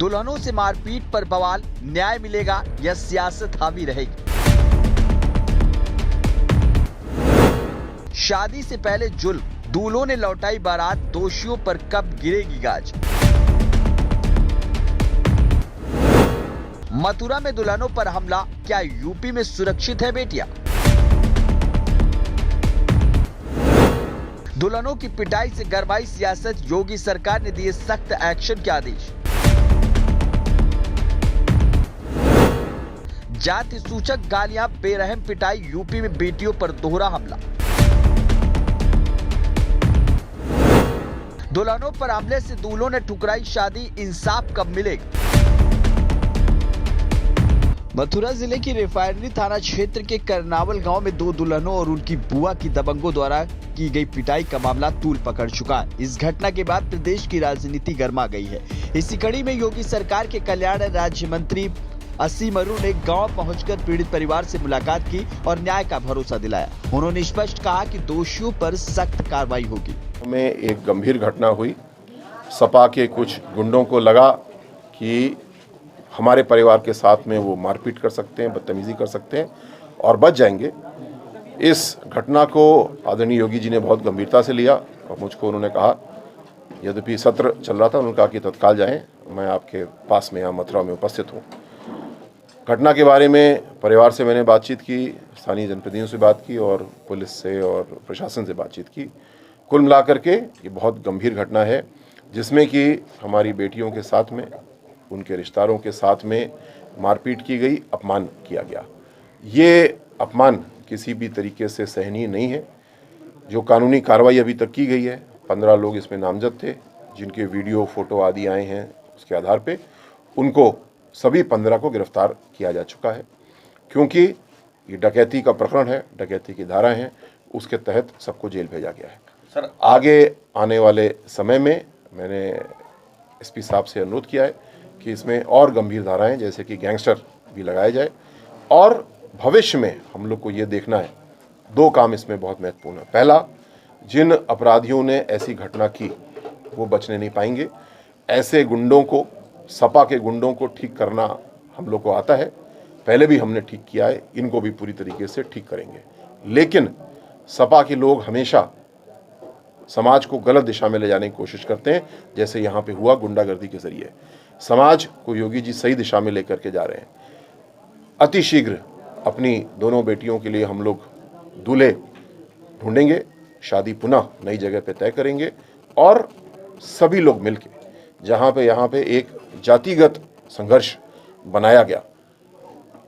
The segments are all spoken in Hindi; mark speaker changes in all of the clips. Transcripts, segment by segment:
Speaker 1: दुल्हनों से मारपीट पर बवाल, न्याय मिलेगा या सियासत हावी रहेगी? शादी से पहले जुल्म, दूल्हों ने लौटाई बारात, दोषियों पर कब गिरेगी गाज? मथुरा में दुल्हनों पर हमला, क्या यूपी में सुरक्षित है बेटियां? दुल्हनों की पिटाई से गरमाई सियासत, योगी सरकार ने दिए सख्त एक्शन के आदेश। जाति सूचक गालियां, बेरहम पिटाई, यूपी में बेटियों पर दोहरा हमला। दुल्हनों पर हमले से दूल्हों ने ठुकराई शादी, इंसाफ कब मिलेगा? मथुरा जिले की रिफाइनरी थाना क्षेत्र के करनावल गांव में दो दुल्हनों और उनकी बुआ की दबंगों द्वारा की गई पिटाई का मामला तूल पकड़ चुका है। इस घटना के बाद प्रदेश की राजनीति गर्मा गई है। इसी कड़ी में योगी सरकार के कल्याण राज्य मंत्री असीम अरुण ने गांव पहुंचकर पीड़ित परिवार से मुलाकात की और न्याय का भरोसा दिलाया। उन्होंने स्पष्ट कहा कि दोषियों पर सख्त कार्रवाई होगी।
Speaker 2: में एक गंभीर घटना हुई। सपा के कुछ गुंडों को लगा कि हमारे परिवार के साथ में वो मारपीट कर सकते हैं, बदतमीजी कर सकते हैं और बच जाएंगे। इस घटना को आदरणीय योगी जी ने बहुत गंभीरता से लिया और मुझको उन्होंने कहा, यद्यपि सत्र चल रहा था, उन्होंने कहा कि तत्काल जाएं, मैं आपके पास में यहाँ मथुरा में उपस्थित हूँ। घटना के बारे में परिवार से मैंने बातचीत की, स्थानीय जनप्रतिनिधियों से बात की और पुलिस से और प्रशासन से बातचीत की। कुल मिलाकर के ये बहुत गंभीर घटना है, जिसमें कि हमारी बेटियों के साथ में, उनके रिश्तेदारों के साथ में मारपीट की गई, अपमान किया गया। ये अपमान किसी भी तरीके से सहनीय नहीं है। जो कानूनी कार्रवाई अभी तक की गई है, 15 लोग इसमें नामजद थे, जिनके वीडियो फोटो आदि आए हैं, उसके आधार पे उनको सभी 15 को गिरफ्तार किया जा चुका है। क्योंकि ये डकैती का प्रकरण है, डकैती की धारा है, उसके तहत सबको जेल भेजा गया है। सर, आगे आने वाले समय में मैंने एसपी साहब से अनुरोध किया है कि इसमें और गंभीर धाराएं जैसे कि गैंगस्टर भी लगाए जाए और भविष्य में हम लोग को ये देखना है, दो काम इसमें बहुत महत्वपूर्ण है। पहला, जिन अपराधियों ने ऐसी घटना की वो बचने नहीं पाएंगे। ऐसे गुंडों को, सपा के गुंडों को ठीक करना हम लोग को आता है, पहले भी हमने ठीक किया है, इनको भी पूरी तरीके से ठीक करेंगे। लेकिन सपा के लोग हमेशा समाज को गलत दिशा में ले जाने की कोशिश करते हैं, जैसे यहाँ पे हुआ गुंडागर्दी के जरिए। समाज को योगी जी सही दिशा में लेकर के जा रहे हैं। अतिशीघ्र अपनी दोनों बेटियों के लिए हम लोग दूल्हे ढूंढेंगे, शादी पुनः नई जगह पे तय करेंगे और सभी लोग मिलके, जहाँ पे यहाँ पे एक जातिगत संघर्ष बनाया गया,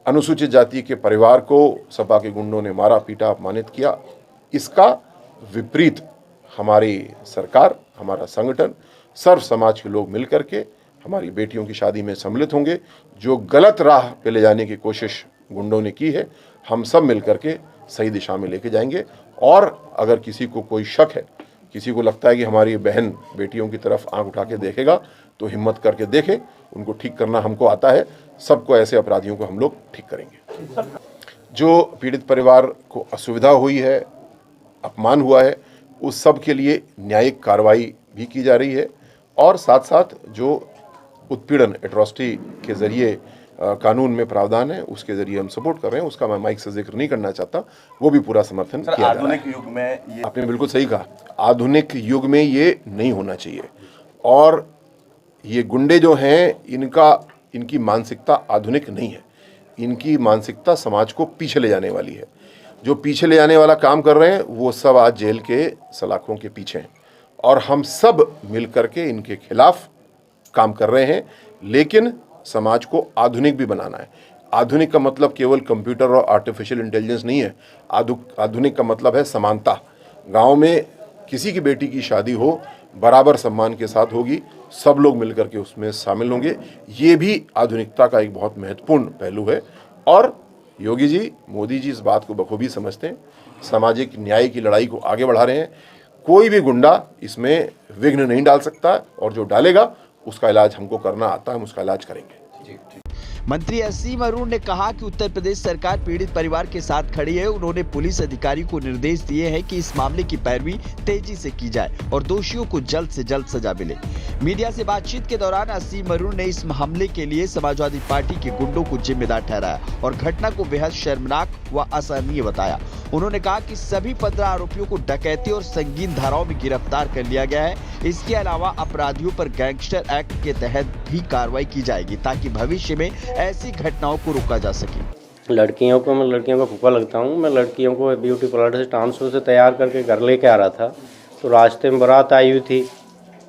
Speaker 2: अनुसूचित जाति के परिवार को सपा के गुंडों ने मारा, पीटा, अपमानित किया, इसका विपरीत हमारी सरकार, हमारा संगठन, सर्व समाज के लोग मिलकर के हमारी बेटियों की शादी में सम्मिलित होंगे। जो गलत राह पे ले जाने की कोशिश गुंडों ने की है, हम सब मिलकर के सही दिशा में लेके जाएंगे। और अगर किसी को कोई शक है, किसी को लगता है कि हमारी बहन बेटियों की तरफ आंख उठा के देखेगा, तो हिम्मत करके देखे, उनको ठीक करना हमको आता है। सबको, ऐसे अपराधियों को हम लोग ठीक करेंगे। जो पीड़ित परिवार को असुविधा हुई है, अपमान हुआ है, उस सब के लिए न्यायिक कार्रवाई भी की जा रही है और साथ साथ जो उत्पीड़न, एट्रॉसिटी के जरिए कानून में प्रावधान है, उसके जरिए हम सपोर्ट कर रहे हैं। उसका मैं माइक से जिक्र नहीं करना चाहता, वो भी पूरा समर्थन किया जा रहा है।
Speaker 3: आधुनिक युग में ये,
Speaker 2: आपने बिल्कुल सही कहा, आधुनिक युग में ये नहीं होना चाहिए। और ये गुंडे जो हैं, इनकी मानसिकता आधुनिक नहीं है। इनकी मानसिकता समाज को पीछे ले जाने वाली है। जो पीछे ले जाने वाला काम कर रहे हैं, वो सब आज जेल के सलाखों के पीछे हैं और हम सब मिलकर के इनके खिलाफ काम कर रहे हैं। लेकिन समाज को आधुनिक भी बनाना है। आधुनिक का मतलब केवल कंप्यूटर और आर्टिफिशियल इंटेलिजेंस नहीं है। आधुनिक का मतलब है समानता। गांव में किसी की बेटी की शादी हो, बराबर सम्मान के साथ होगी, सब लोग मिलकर के उसमें शामिल होंगे। ये भी आधुनिकता का एक बहुत महत्वपूर्ण पहलू है और योगी जी, मोदी जी इस बात को बखूबी समझते हैं, सामाजिक न्याय की लड़ाई को आगे बढ़ा रहे हैं। कोई भी गुंडा इसमें विघ्न नहीं डाल सकता और जो डालेगा उसका इलाज हमको करना आता है, हम उसका इलाज करेंगे।
Speaker 1: मंत्री असीम अरुण ने कहा कि उत्तर प्रदेश सरकार पीड़ित परिवार के साथ खड़ी है। उन्होंने पुलिस अधिकारी को निर्देश दिए हैं कि इस मामले की पैरवी तेजी से की जाए और दोषियों को जल्द से जल्द सजा मिले। मीडिया से बातचीत के दौरान असीम अरुण ने इस हमले के लिए समाजवादी पार्टी के गुंडों को जिम्मेदार ठहराया और घटना को बेहद शर्मनाक व असहनीय बताया। उन्होंने कहा कि सभी 15 आरोपियों को डकैती और संगीन धाराओं में गिरफ्तार कर लिया गया है। इसके अलावा अपराधियों पर गैंगस्टर एक्ट के तहत भी कार्रवाई की जाएगी ताकि भविष्य में ऐसी घटनाओं को रोका जा सके।
Speaker 3: मैं लड़कियों का फूफा लगता हूँ। मैं लड़कियों को ब्यूटी पार्लर से ट्रांसफर से तैयार करके घर लेके आ रहा था, तो रास्ते में बारात आई हुई थी।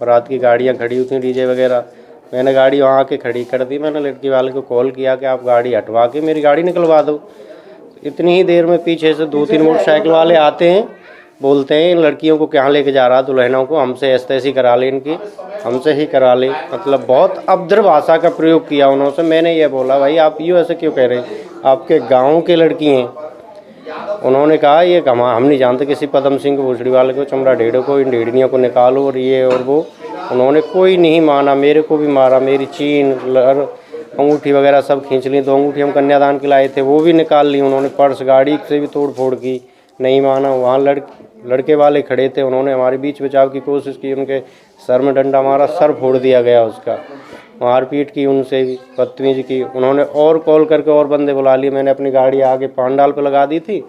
Speaker 3: बारात की गाड़ियाँ खड़ी हुई थी, डीजे वगैरह। मैंने गाड़ी वहाँ आके खड़ी कर दी। मैंने लड़की वाले को कॉल किया कि आप गाड़ी हटवा के मेरी गाड़ी निकलवा दो। इतनी ही देर में पीछे से 2-3 मोटरसाइकिल वाले आते हैं, बोलते हैं इन लड़कियों को कहाँ लेके जा रहा दुल्हनों को, हमसे ऐसी करा ले, इनकी हमसे ही करा ले। मतलब बहुत अभद्र भाषा का प्रयोग किया उन्होंने। मैंने ये बोला भाई आप यूँ ऐसे क्यों कह रहे हैं, आपके गाँव की लड़की हैं। उन्होंने कहा ये हम नहीं जानते किसी पदम सिंह को, भूसड़ी वाले को, चमड़ा ढेड़ों को, इन ढेड़नियों को निकालो और ये और वो। उन्होंने कोई नहीं माना, मेरे को भी मारा, मेरी चीन अंगूठी वगैरह सब खींच ली। 2 अंगूठी हम कन्यादान के लाए थे वो भी निकाल ली उन्होंने। पर्स गाड़ी से भी तोड़ फोड़ की, नहीं माना। वहाँ लड़के वाले खड़े थे, उन्होंने हमारे बीच बचाव की कोशिश की, उनके सर में डंडा मारा, सर फोड़ दिया गया उसका। मारपीट की, उनसे भी बदतमीजी की। उन्होंने और कॉल करके और बंदे बुला लिए। मैंने अपनी गाड़ी आगे पांडाल पर लगा दी थी,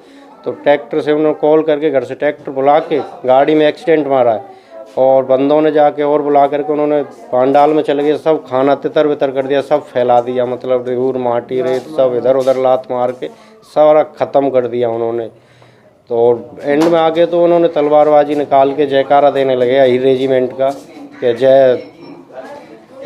Speaker 3: तो ट्रैक्टर से उन्होंने कॉल करके घर से ट्रैक्टर बुला के गाड़ी में एक्सीडेंट मारा है। और बंदों ने जाके और बुला करके उन्होंने पांडाल में चले गए, सब खाना तितर बितर कर दिया, सब फैला दिया। मतलब रेहूर माटी रेत सब इधर उधर लात मार के सारा ख़त्म कर दिया उन्होंने। तो एंड में आके तो उन्होंने तलवारबाजी निकाल के जयकारा देने लगे अहिर रेजिमेंट का कि जय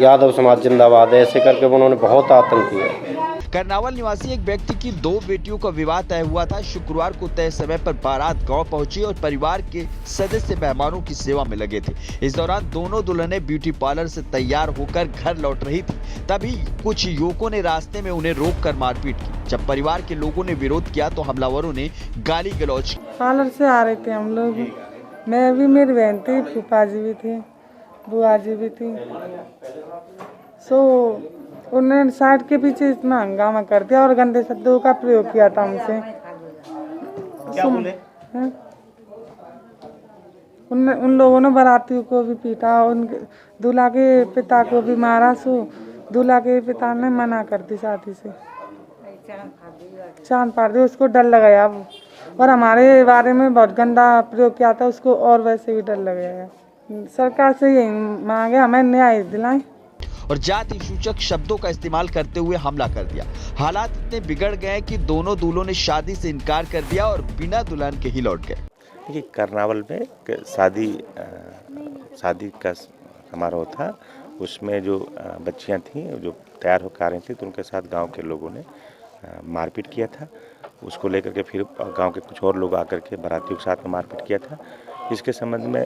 Speaker 3: यादव समाज जिंदाबाद। ऐसे करके उन्होंने बहुत आतंक किया।
Speaker 1: कर्नावल निवासी एक व्यक्ति की 2 बेटियों का विवाह तय हुआ था। शुक्रवार को तय समय पर बारात गांव पहुंची और परिवार के सदस्य मेहमानों की सेवा में लगे थे। इस दौरान दोनों दुल्हनें ब्यूटी पार्लर से तैयार होकर घर लौट रही थी। तभी कुछ युवकों ने रास्ते में उन्हें रोककर मारपीट की। जब परिवार के लोगों ने विरोध किया तो हमलावरों ने गाली गलौज की।
Speaker 4: पार्लर से आ रहे थे हम लोग, मैं भी, मेरी बहन थी, फूफा जी भी थी, बुआ जी भी थी। उन्होंने साइड के पीछे इतना हंगामा कर दिया और गंदे शब्दों का प्रयोग किया था हमसे। क्या बोले? उन लोगों ने बारातियों को भी पीटा, उनके दूल्हा के पिता को भी मारा। दूल्हा के पिता ने मना कर दी शादी से, चांद फाड़ दी। उसको डर लग गया और हमारे बारे में बहुत गंदा प्रयोग किया था, उसको और वैसे भी डर लग गया। सरकार से यही मांगे हमें न्याय दिलाएं।
Speaker 1: और जाति सूचक शब्दों का इस्तेमाल करते हुए हमला कर दिया। हालात इतने बिगड़ गए कि दोनों दूल्हों ने शादी से इनकार कर दिया और बिना दुल्हन के ही लौट गए।
Speaker 5: ये कर्नावल में शादी का समारोह था। उसमें जो बच्चियां थीं जो तैयार होकर आ रही थी, तो उनके साथ गांव के लोगों ने मारपीट किया था। उसको लेकर के फिर गांव के कुछ और लोग आकर के बारातियों के साथ में मारपीट किया था। इसके संबंध में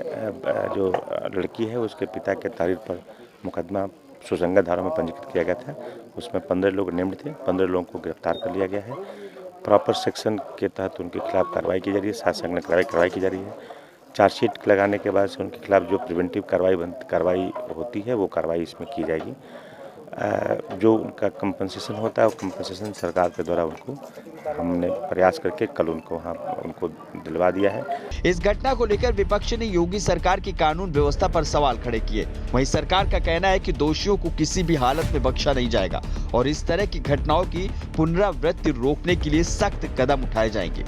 Speaker 5: जो लड़की है उसके पिता के तारीख पर मुकदमा सुसंगत धारा में पंजीकृत किया गया था। उसमें 15 लोग नेम्ड थे। 15 लोगों को गिरफ्तार कर लिया गया है। प्रॉपर सेक्शन के तहत उनके खिलाफ कार्रवाई की जा रही है, शासन में कार्रवाई की जा रही है। चार्जशीट लगाने के बाद से उनके खिलाफ जो प्रिवेंटिव कार्रवाई होती है वो कार्रवाई इसमें की जाएगी। जो उनका कंपनसेशन होता है वो कंपनसेशन सरकार के द्वारा उनको हमने प्रयास करके कल उनको दिलवा दिया है।
Speaker 1: इस घटना को लेकर विपक्ष ने योगी सरकार की कानून व्यवस्था पर सवाल खड़े किए। वहीं सरकार का कहना है कि दोषियों को किसी भी हालत में बख्शा नहीं जाएगा और इस तरह की घटनाओं की पुनरावृत्ति रोकने के लिए सख्त कदम उठाए जाएंगे।